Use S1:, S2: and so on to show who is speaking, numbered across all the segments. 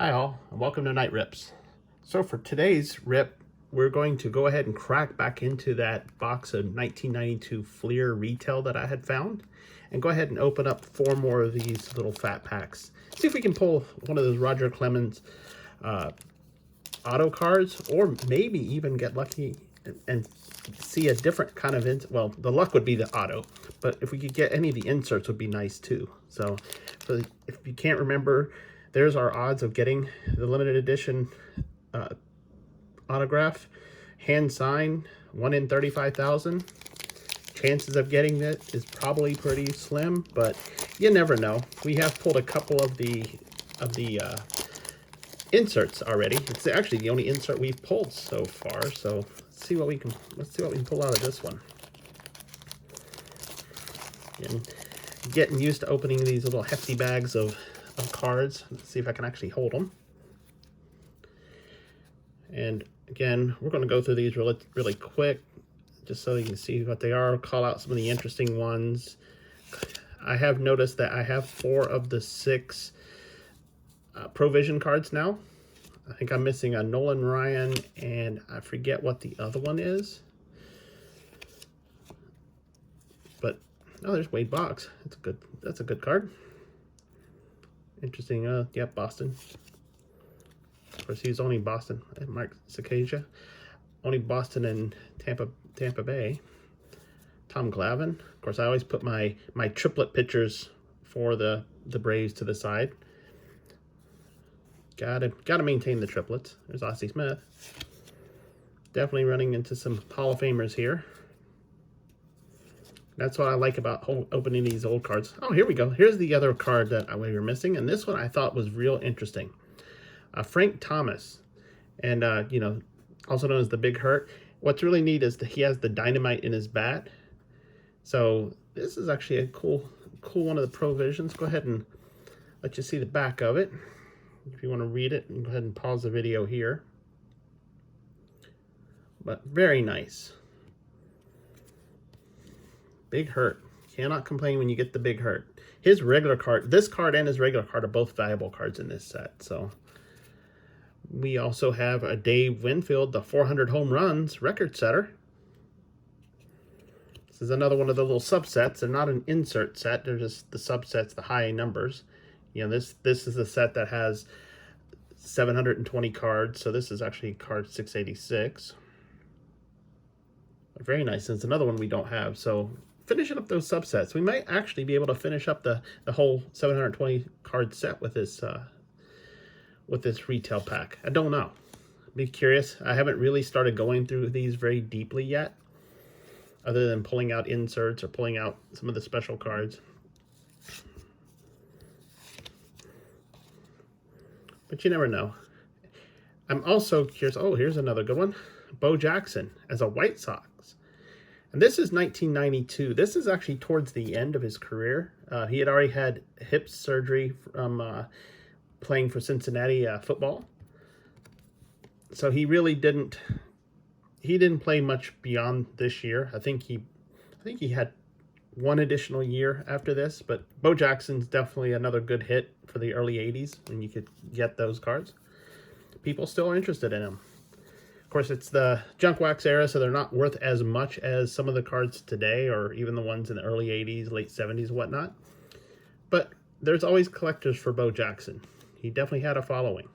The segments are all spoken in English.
S1: Hi all, and welcome to Night Rips. So for today's rip, we're going to go ahead and crack back into that box of 1992 Fleer retail that I had found, and go ahead and open up 4 more of these little fat packs. See if we can pull one of those Roger Clemens auto cards, or maybe even get lucky and see a different kind of well, the luck would be the auto, but if we could get any of the inserts would be nice too. So if you can't remember, there's our odds of getting the limited edition autograph, hand signed, 1 in 35,000. Chances of getting it is probably pretty slim, but you never know. We have pulled a couple of the inserts already. It's actually the only insert we've pulled so far. So let's see what we can pull out of this one. Again, getting used to opening these little hefty bags of cards. Let's see if I can actually hold them. And again, we're going to go through these really quick, just so you can see what they are, call out some of the interesting ones. I have noticed that I have 4 of the 6 Provision cards now. I think I'm missing a Nolan Ryan, and I forget what the other one is. But oh, there's Wade Boggs. That's a good card. Interesting. Yeah, Boston. Of course, he's only Boston. Mark Sacasia, only Boston and Tampa Bay. Tom Glavin. Of course, I always put my triplet pitchers for the Braves to the side. Gotta maintain the triplets. There's Ossie Smith. Definitely running into some Hall of Famers here. That's what I like about opening these old cards. Oh, here we go. Here's the other card that we were missing, and this one I thought was real interesting. Frank Thomas, and you know, also known as the Big Hurt. What's really neat is that he has the dynamite in his bat. So this is actually a cool one of the Provisions. Go ahead and let you see the back of it. If you want to read it, go ahead and pause the video here. But very nice. Big Hurt. Cannot complain when you get the Big Hurt. His regular card, this card and his regular card are both valuable cards in this set. So we also have a Dave Winfield, the 400 home runs record setter. This is another one of the little subsets. They're not an insert set. They're just the subsets, the high numbers. You know, this is a set that has 720 cards. So this is actually card 686. Very nice. It's another one we don't have. So finishing up those subsets, we might actually be able to finish up the whole 720 card set with this retail pack. I don't know. Be curious. I haven't really started going through these very deeply yet, other than pulling out inserts or pulling out some of the special cards. But you never know. I'm also curious. Oh, here's another good one. Bo Jackson as a White Sox. And this is 1992. This is actually towards the end of his career. He had already had hip surgery from playing for Cincinnati football. So he really didn't play much beyond this year. I think he had 1 additional year after this, but Bo Jackson's definitely another good hit for the early 80s when you could get those cards. People still are interested in him. Of course, it's the junk wax era, so they're not worth as much as some of the cards today, or even the ones in the early 80s, late 70s, whatnot. But there's always collectors for Bo Jackson. He definitely had a following.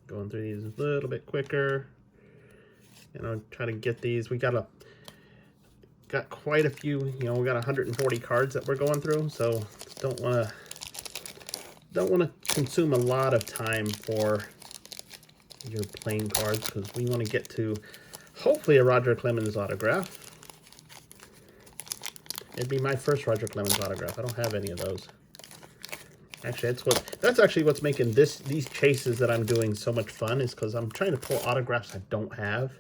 S1: Going through these a little bit quicker. And I'll try to get these. We got quite a few. You know, we got 140 cards that we're going through, so don't want to consume a lot of time for your playing cards, because we want to get to hopefully a Roger Clemens autograph. It'd be my first Roger Clemens autograph. I don't have any of those. Actually, that's actually what's making these chases that I'm doing so much fun, is because I'm trying to pull autographs I don't have.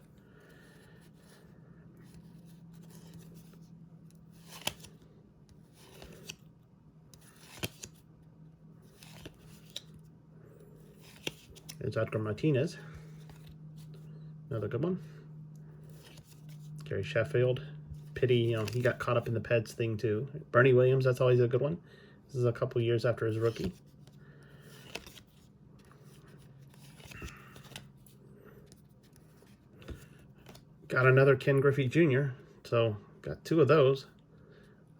S1: There's Edgar Martinez. Another good one. Gary Sheffield. Pity, you know, he got caught up in the Peds thing too. Bernie Williams, that's always a good one. This is a couple years after his rookie. Got another Ken Griffey Jr. So got 2 of those.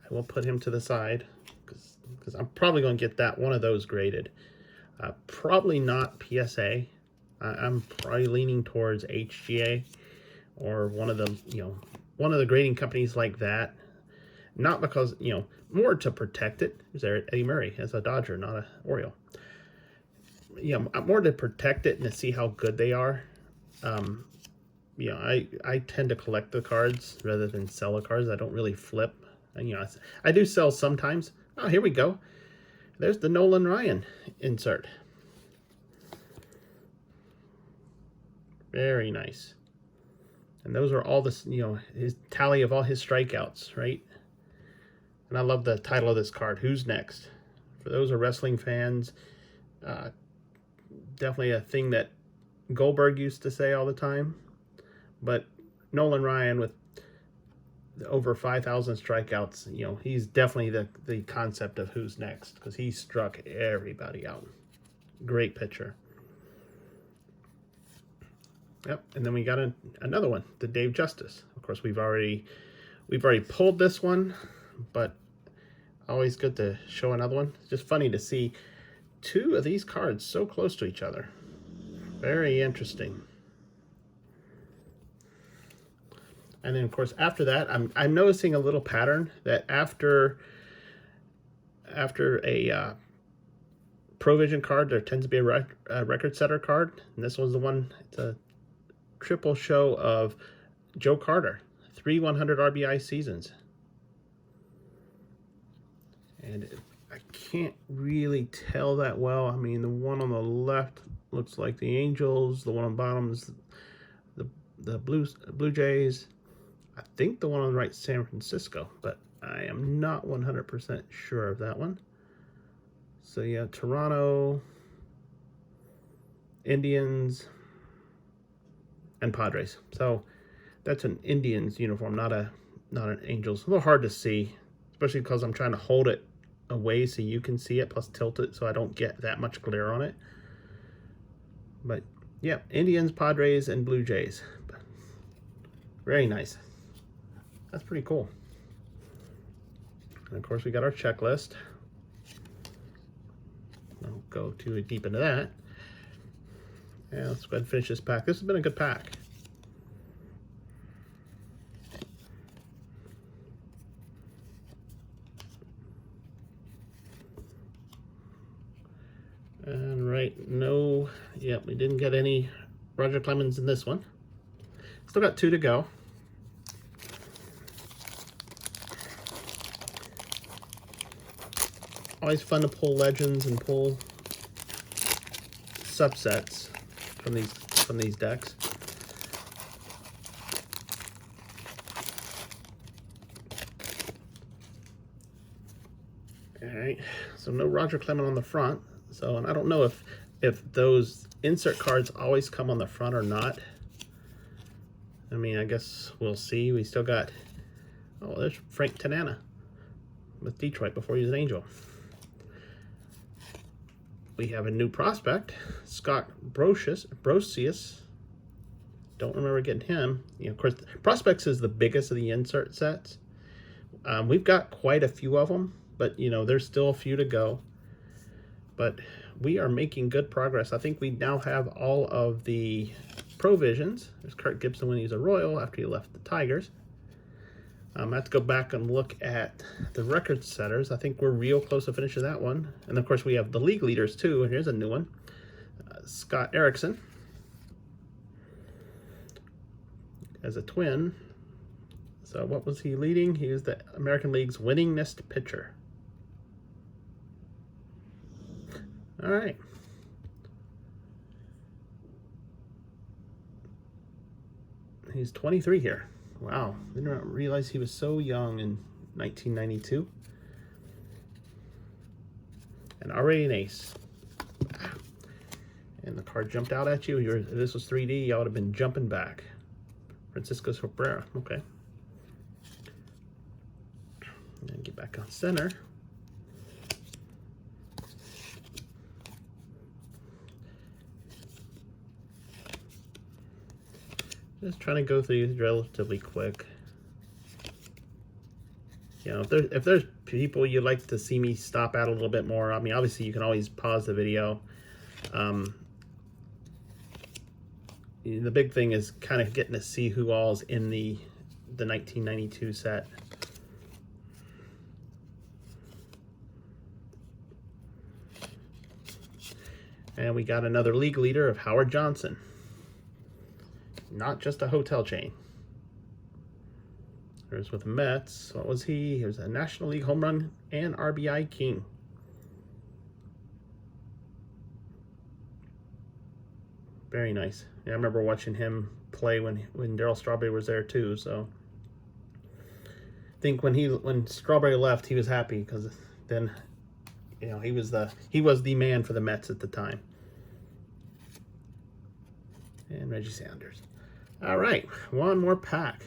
S1: I will put him to the side because I'm probably going to get that one of those graded. Probably not PSA. I'm probably leaning towards HGA or one of the, you know, one of the grading companies like that. Not because, you know, more to protect it. Is there Eddie Murray as a Dodger, not a Oriole. Yeah, more to protect it and to see how good they are. You know, I tend to collect the cards rather than sell the cards. I don't really flip. And, you know, I do sell sometimes. Oh, here we go. There's the Nolan Ryan insert. Very nice. And those are all this, you know, his tally of all his strikeouts, right? And I love the title of this card, Who's Next? For those who are wrestling fans, definitely a thing that Goldberg used to say all the time. But Nolan Ryan with over 5,000 strikeouts, you know, he's definitely the concept of who's next because he struck everybody out. Great pitcher. Yep, and then we got another one, the Dave Justice. Of course, we've already pulled this one, but always good to show another one. It's just funny to see 2 of these cards so close to each other. Very interesting. And then, of course, after that, I'm noticing a little pattern that after a Provision card, there tends to be a record setter card. And this one's the one, it's a triple show of Joe Carter, 3 100 RBI seasons. And I can't really tell that well. I mean, the one on the left looks like the Angels. The one on the bottom is the Blue Jays. I think the one on the right is San Francisco, but I am not 100% sure of that one. So yeah, Toronto, Indians, and Padres. So that's an Indians uniform, not an Angels. A little hard to see, especially because I'm trying to hold it away so you can see it, plus tilt it so I don't get that much glare on it. But yeah, Indians, Padres, and Blue Jays. Very nice. That's pretty cool. And of course, we got our checklist. I won't go too deep into that. Yeah, let's go ahead and finish this pack. This has been a good pack. And right, no, yep, we didn't get any Roger Clemens in this one. Still got 2 to go. Always fun to pull legends and pull subsets from these decks. All right, so no Roger Clemens on the front. So, and I don't know if those insert cards always come on the front or not. I mean, I guess we'll see. We still got, oh, there's Frank Tanana with Detroit before he was an Angel. We have a new prospect, Scott Brosius. Don't remember getting him. You know, of course, prospects is the biggest of the insert sets. We've got quite a few of them, but you know, there's still a few to go. But we are making good progress. I think we now have all of the provisions. There's Kurt Gibson when he's a Royal after he left the Tigers. I have to go back and look at the record setters. I think we're real close to finishing that one. And of course, we have the league leaders too. And here's a new one, Scott Erickson as a Twin. So what was he leading? He was the American League's winningest pitcher. All right. He's 23 here. Wow, didn't realize he was so young in 1992. And already an ace. And the card jumped out at you. If this was 3D, you would have been jumping back. Francisco Cabrera, okay. And get back on center. Just trying to go through these relatively quick. You know, if there's people you'd like to see me stop at a little bit more, I mean, obviously you can always pause the video. The big thing is kind of getting to see who all's in the 1992 set. And we got another league leader of Howard Johnson. Not just a hotel chain. There's with the Mets. What was he? He was a National League home run and RBI king. Very nice. Yeah, I remember watching him play when Darryl Strawberry was there too. So I think when Strawberry left, he was happy because then, you know, he was the man for the Mets at the time. And Reggie Sanders. All right, one more pack.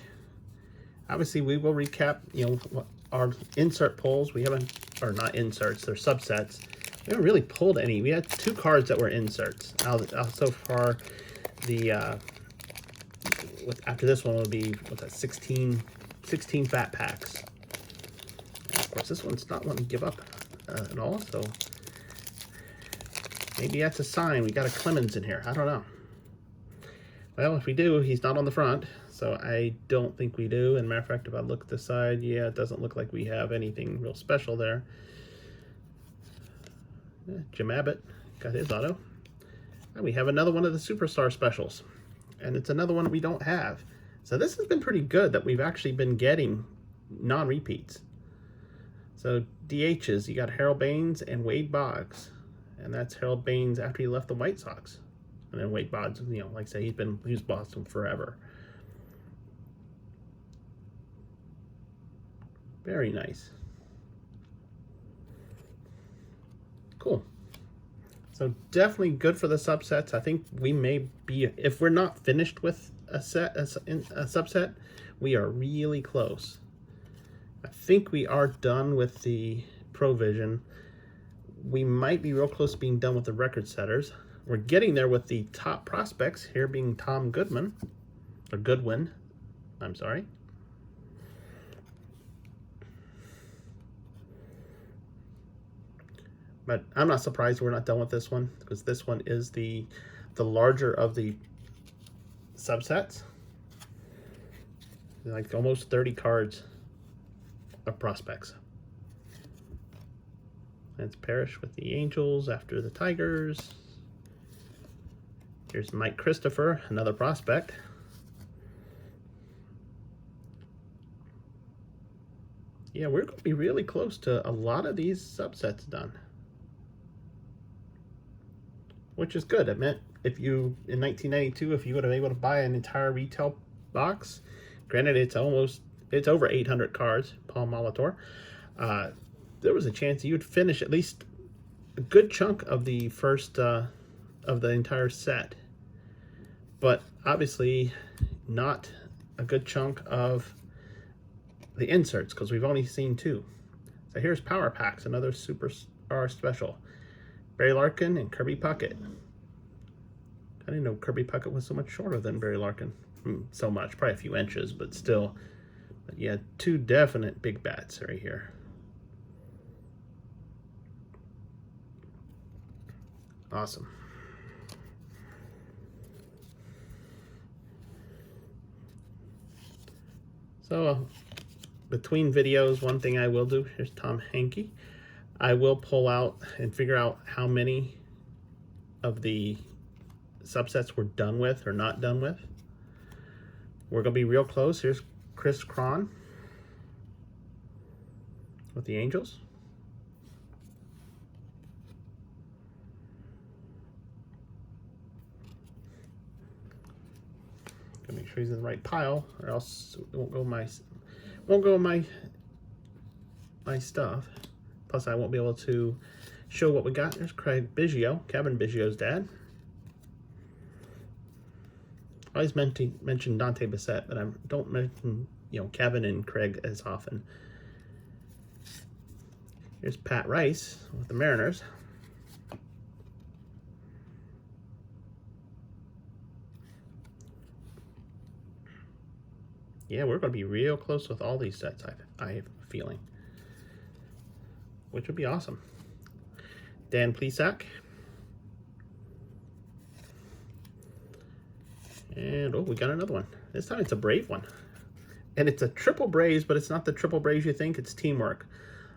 S1: Obviously, we will recap, you know, our insert pulls. We haven't, or not inserts, they're subsets. We haven't really pulled any. We had 2 cards that were inserts. So far, after this one will be, what's that, 16 fat packs. And of course, this one's not wanting to give up at all, so maybe that's a sign. We got a Clemens in here. I don't know. Well, if we do, he's not on the front, so I don't think we do. And matter of fact, if I look at the side, yeah, it doesn't look like we have anything real special there. Yeah, Jim Abbott got his auto. And we have another one of the Superstar specials. And it's another one we don't have. So this has been pretty good that we've actually been getting non-repeats. So DHs, you got Harold Baines and Wade Boggs. And that's Harold Baines after he left the White Sox. And then Wade Boggs, you know, like I say, he's Boston forever. Very nice. Cool. So definitely good for the subsets. I think we may be, if we're not finished with a subset, we are really close. I think we are done with the Provision. We might be real close to being done with the record setters. We're getting there with the top prospects, here being Tom Goodwin, I'm sorry. But I'm not surprised we're not done with this one, because this one is the larger of the subsets. Like almost 30 cards of prospects. That's Parrish with the Angels after the Tigers. Here's Mike Christopher, another prospect. Yeah, we're going to be really close to a lot of these subsets done. Which is good. It meant if you, in 1992, if you would have been able to buy an entire retail box, granted it's over 800 cards, Paul Molitor, there was a chance you would finish at least a good chunk of the first, of the entire set. But obviously not a good chunk of the inserts, because we've only seen 2. So here's Power Packs, another Superstar special. Barry Larkin and Kirby Puckett. I didn't know Kirby Puckett was so much shorter than Barry Larkin. So much, probably a few inches, but still. But yeah, 2 definite big bats right here. Awesome. So between videos, one thing I will do, here's Tom Hankey. I will pull out and figure out how many of the subsets we're done with or not done with. We're going to be real close. Here's Kris Krohn with the Angels. Gotta make sure he's in the right pile, or else it won't go my stuff. Plus, I won't be able to show what we got. There's Craig Biggio, Kevin Biggio's dad. I always mention Dante Bissett, but I don't mention, you know, Kevin and Craig as often. Here's Pat Rice with the Mariners. Yeah, we're going to be real close with all these sets, I have a feeling. Which would be awesome. Dan Plesac. And, oh, we got another one. This time it's a Brave one. And it's a triple Braves, but it's not the triple Braves you think. It's teamwork.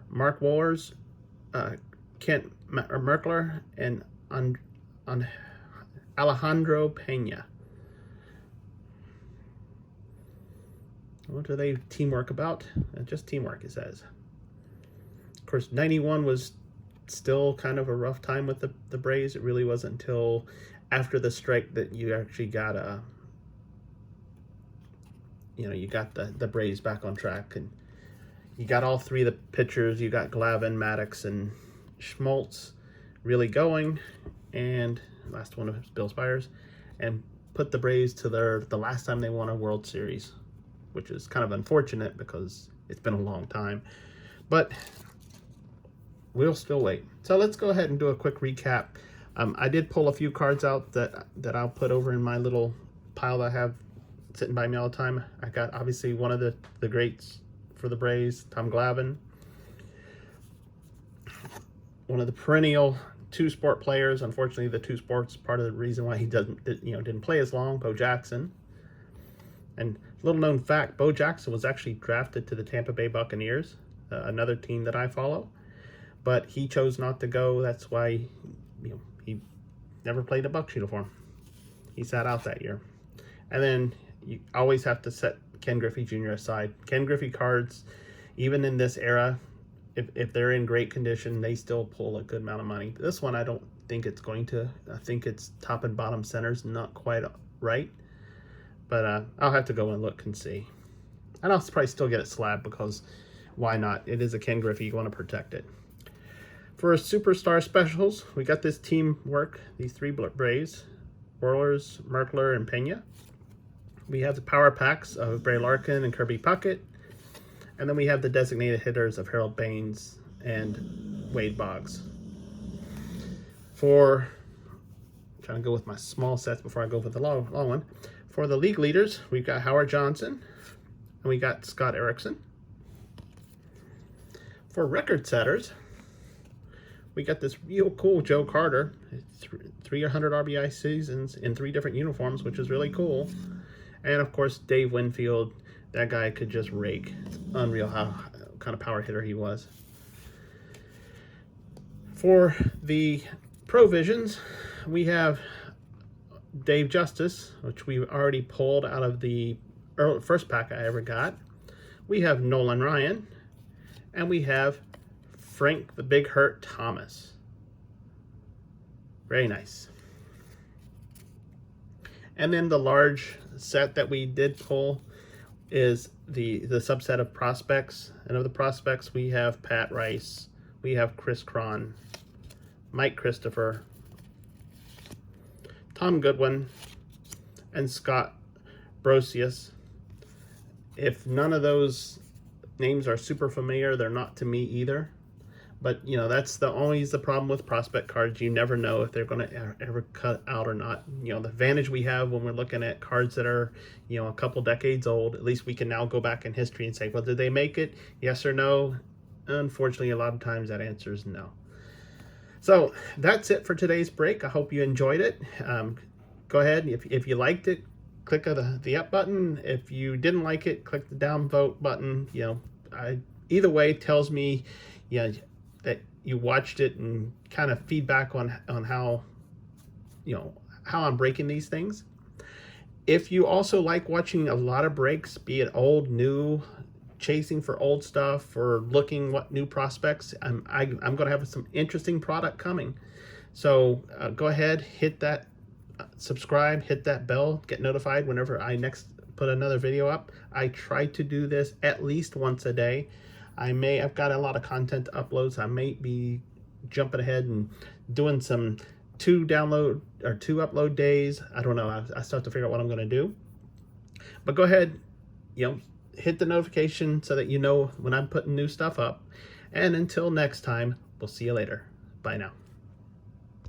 S1: Mark Wohlers, Kent Merkler, and Alejandro Pena. What are they teamwork about? Just teamwork, it says. Of course, 91 was still kind of a rough time with the Braves. It really wasn't until after the strike that you actually got you got the Braves back on track, and you got all three of the pitchers. You got Glavin, Maddox, and Schmaltz really going, and last one was Bill Spires, and put the Braves to the last time they won a World Series, which is kind of unfortunate because it's been a long time, but we'll still wait. So let's go ahead and do a quick recap. I did pull a few cards out that I'll put over in my little pile that I have sitting by me all the time. I got obviously one of the greats for the Braves, Tom Glavin. One of the perennial two-sport players. Unfortunately, the two sports part of the reason why he didn't play as long. Bo Jackson. And little known fact, Bo Jackson was actually drafted to the Tampa Bay Buccaneers, another team that I follow, but he chose not to go. That's why he never played a Bucs uniform. He sat out that year. And then you always have to set Ken Griffey Jr. aside. Ken Griffey cards, even in this era, if they're in great condition, they still pull a good amount of money. This one, I don't think it's going to. I think its top and bottom center's not quite right. But I'll have to go and look and see. And I'll probably still get it slabbed because why not? It is a Ken Griffey. You want to protect it. For our Superstar Specials, we got this teamwork. These three Braves, Wohlers, Merkler, and Pena. We have the power packs of Bray Larkin and Kirby Puckett. And then we have the designated hitters of Harold Baines and Wade Boggs. I'm trying to go with my small sets before I go with the long one. For the league leaders, we've got Howard Johnson, and we got Scott Erickson. For record setters, we got this real cool Joe Carter, 300 RBI seasons in 3 different uniforms, which is really cool. And of course, Dave Winfield, that guy could just rake. It's unreal how kind of power hitter he was. For the provisions, we have Dave Justice, which we already pulled out of the first pack I ever got. We have Nolan Ryan, and we have Frank the Big Hurt Thomas. Very nice. And then the large set that we did pull is the subset of prospects. And of the prospects, we have Pat Rice, we have Kris Krohn, Mike Christopher, Tom Goodwin, and Scott Brosius. If none of those names are super familiar, they're not to me either. But, that's always the problem with prospect cards. You never know if they're going to ever cut out or not. The advantage we have when we're looking at cards that are, a couple decades old, at least we can now go back in history and say, well, did they make it? Yes or no? Unfortunately, a lot of times that answer is no. So that's it for today's break. I hope you enjoyed it. Go ahead, if you liked it, click the up button. If you didn't like it, click the down vote button. Either way tells me that you watched it, and kind of feedback on how how I'm breaking these things. If you also like watching a lot of breaks, be it old, new, chasing for old stuff, or looking what new prospects, I'm going to have some interesting product coming. So go ahead, hit that subscribe, hit that bell, get notified whenever I next put another video up. I try to do this at least once a day. I've got a lot of content to upload, so I may be jumping ahead and doing some 2 upload days. I don't know. I still have to figure out what I'm going to do. But go ahead, hit the notification so that you know when I'm putting new stuff up. And until next time, we'll see you later. Bye now.